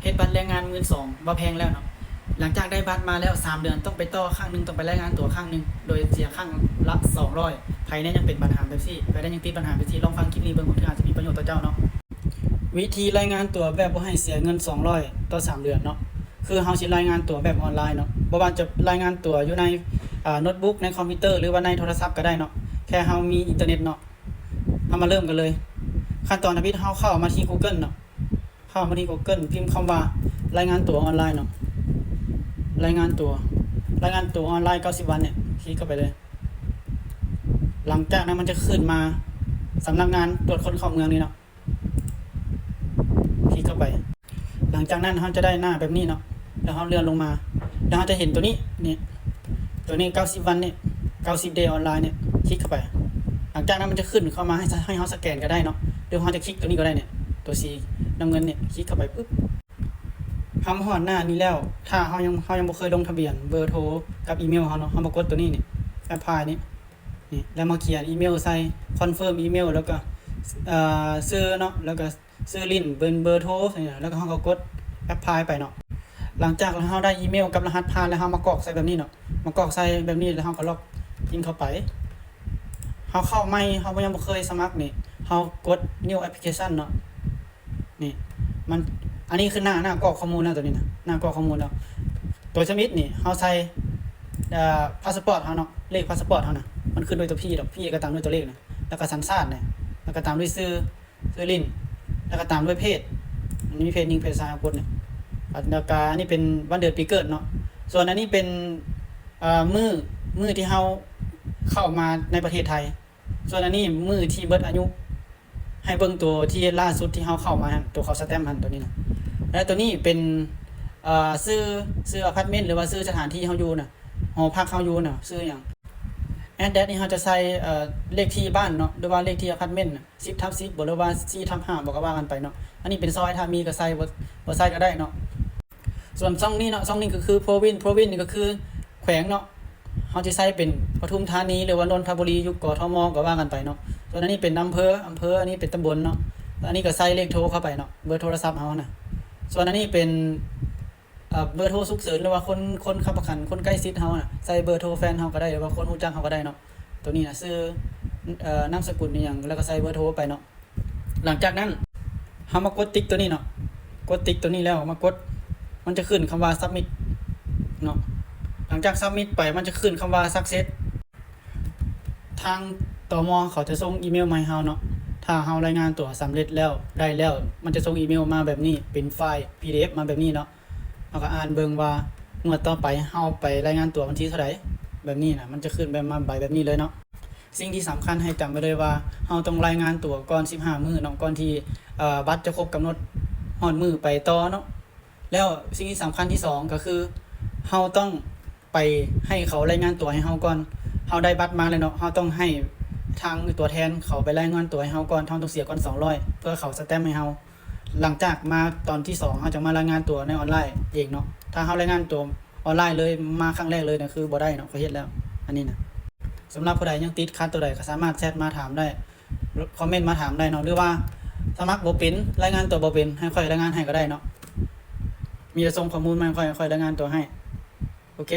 เฮ็ดบัตรแรงงาน12,000บ่แพงแล้วเนาะหลังจากได้บัตรมาแล้ว3เดือนต้องไปต่อครั้งนึงต้องไปรายงานตัวครั้งนึงโดยเสียครั้งละ200ไผเนี่ยยังเป็นปัญหาแบบซี่ไผได้ยังติดปัญหาแบบซี่ลองฟังคลิปนี้เบิ่งผมอาจจะมีประโยชน์ต่อเจ้าเนาะวิธีรายงานตัวแบบบ่ให้เสียเงิน200ต่อ3เดือนเนาะคือเฮาสิรายงานตัวแบบออนไลน์เนาะบ่ว่าจะรายงานตัวอยู่ในโน้ตบุ๊กในคอมพิวเตอร์หรือว่าในโทรศัพท์ก็ได้เนาะแค่เฮามีอินเทอร์เน็ตเนาะเฮามาเริ่มกันเลยขั้นตอนที่เฮาเข้ามาที่ Google เนาะเข้ามาที่ Google พิมพ์คำว่ารายงานตัวออนไลน์เนาะรายงานตัวออนไลน์90วันเนี่ยคลิกเข้าไปเลยหลังจากนั้นมันจะขึ้นมาสำนักงานตรวจคนเข้าเมืองนี่เนาะคลิกเข้าไปหลังจากนั้นเราจะได้หน้าแบบนี้เนาะแล้วเราเลื่อนลงมาแล้วเราจะเห็นตัวนี้นี่ตัวนี้90วันเนี่ย90 day ออนไลน์เนี่ยคลิกเข้าไปหลังจากนั้นมันจะขึ้นเข้ามาให้เราสแกนก็ได้เนาะหรือเราจะคลิกตัวนี้ก็ได้เนี่ยตัวสีน้ำเงินเนี่ยคลิกเข้าไปปุ๊บทำหอดหน้านี้แล้วถ้าเรายังบ่เคยลงทะเบียนเบอร์โทรกับอีเมลเราเนาะเรามากดตัวนี้นี่แอปพลายนี่แล้วมาเขียนอีเมลใส่คอนเฟิร์มอีเมลแล้วก็ชื่อเนาะแล้วก็ชื่อลิ้นเบอร์โทรแล้วก็เราก็กดแอปพลายไปเนาะหลังจากเราได้อีเมลกับรหัสผ่านแล้วเรามากรอกใส่แบบนี้เนาะมากรอกใส่แบบนี้แล้วเราก็ล็อกอินเข้าไปเราเข้าใหม่เรายังบ่เคยสมัครนี่เรากด new application เนาะนี่มันอันนี้คือหน้ากรอกข้อมูลนะตัวนี้นะหน้ากรอกข้อมูลแล้วตัวสมิธนี่เราใส่พาสปอร์ตเราเนาะเลขพาสปอร์ตเรานะมันขึ้นด้วยตัวพี่ดอกพี่ก็ตามด้วยตัวเลขนะแล้วก็สัญชาติเนี่ยแล้วก็ตามด้วยชื่อลิ้นแล้วก็ตามด้วยเพศอันนี้เพศหญิงเพศชายคนเนี่ยอัตราการนี่เป็นวันเดือนปีเกิดเนาะส่วนอันนี้เป็นมื้อที่เราเข้ามาในประเทศไทยส่วนอันนี้มื้อที่เบิดอายุให้เบิ่งตัวที่ล่าสุดที่เราเข้ามาตัวเขาสแตมป์ตัวนี้นะและตัวนี้เป็นซื้ออพาร์ตเมนต์หรือว่าซื้อสถานที่เฮาอยู่น่ะหอพักเฮาอยู่น่ะซื้อหยังแอดแดดนี่เฮาจะใส่เลขที่บ้านเนาะหรือว่าเลขที่อพาร์ตเมนต์น่ะ10/10บ่หรือว่า4/5บ่ก็ว่ากันไปเนาะอันนี้เป็นซอยถ้ามีก็ใส่บ่ใส่ก็ได้เนาะส่วนช่องนี้เนาะช่องนี้ก็คือ province นี่ก็คือแขวงเนาะเฮาสิใส่เป็นปทุมธานีหรือว่านนทบุรีอยู่กทมก็ว่ากันไปเนาะส่วนอันนี้เป็นอำเภออันนี้เป็นตำบลเนาะอันนี้ก็ใส่เลขโทรเข้าไปเนาะเบอร์โทรศัพท์เฮาน่ะส่วนอันนี้เป็นเบอร์โทรฉุกเฉินหรือว่าคนค้ำประกันคนใกล้ชิดเฮาน่ะใส่เบอร์โทรแฟนเฮาก็ได้หรือว่าคนรู้จักเฮาก็ได้เนาะตัวนี้น่ะชื่อนามสกุลนี่หยังแล้วก็ใส่เบอร์โทรไปเนาะหลังจากนั้นเฮามากดติ๊กตัวนี้เนาะกดติ๊กตัวนี้แล้วมากดมันจะขึ้นคำว่า submit เนาะหลังจาก submit ไปมันจะขึ้นคำว่า success ทางตม.เขาจะส่งอีเมลมาให้เฮาเนาะถ้าเฮารายงานตัวสำเร็จแล้วได้แล้วมันจะส่งอีเมลมาแบบนี้เป็นไฟล์ PDF มาแบบนี้เนาะเราก็อ่านเบิ่งว่างวดต่อไปเฮาไปรายงานตัววันที่เท่าใดแบบนี้นะมันจะขึ้นแบบมาใบแบบนี้เลยเนาะสิ่งที่สำคัญให้จำไว้เลยว่าเฮาต้องรายงานตัวก่อน15มื้อเนาะก่อนที่บัตรจะครบกำหนดฮอดมื้อไปต่อเนาะแล้วสิ่งที่สำคัญที่2ก็คือเฮาต้องไปให้เขารายงานตัวให้เฮาก่อนเฮาได้บัตรมาแล้วเนาะเฮาต้องให้ทางตัวแทนเขาไปรายงานตัวให้เฮาก่อนต้องเสียก่อน200เพื่อเขาสแตมป์ให้เฮาหลังจากมาตอนที่2เฮาจะมารายงานตัวในออนไลน์เองเนาะถ้าเฮารายงานตัวออนไลน์เลยมาครั้งแรกเลยเนี่ยคือบ่ได้เนาะเขาเฮ็ดแล้วอันนี้นะสำหรับผู้ใดยังติดขัดตัวใดก็สามารถแชทมาถามได้คอมเมนต์มาถามได้เนาะหรือว่าสมัครบ่เป็นรายงานตัวบ่เป็นให้ค่อยรายงานให้ก็ได้เนาะมีจะส่งข้อมูลมาค่อยรายงานตัวให้โอเค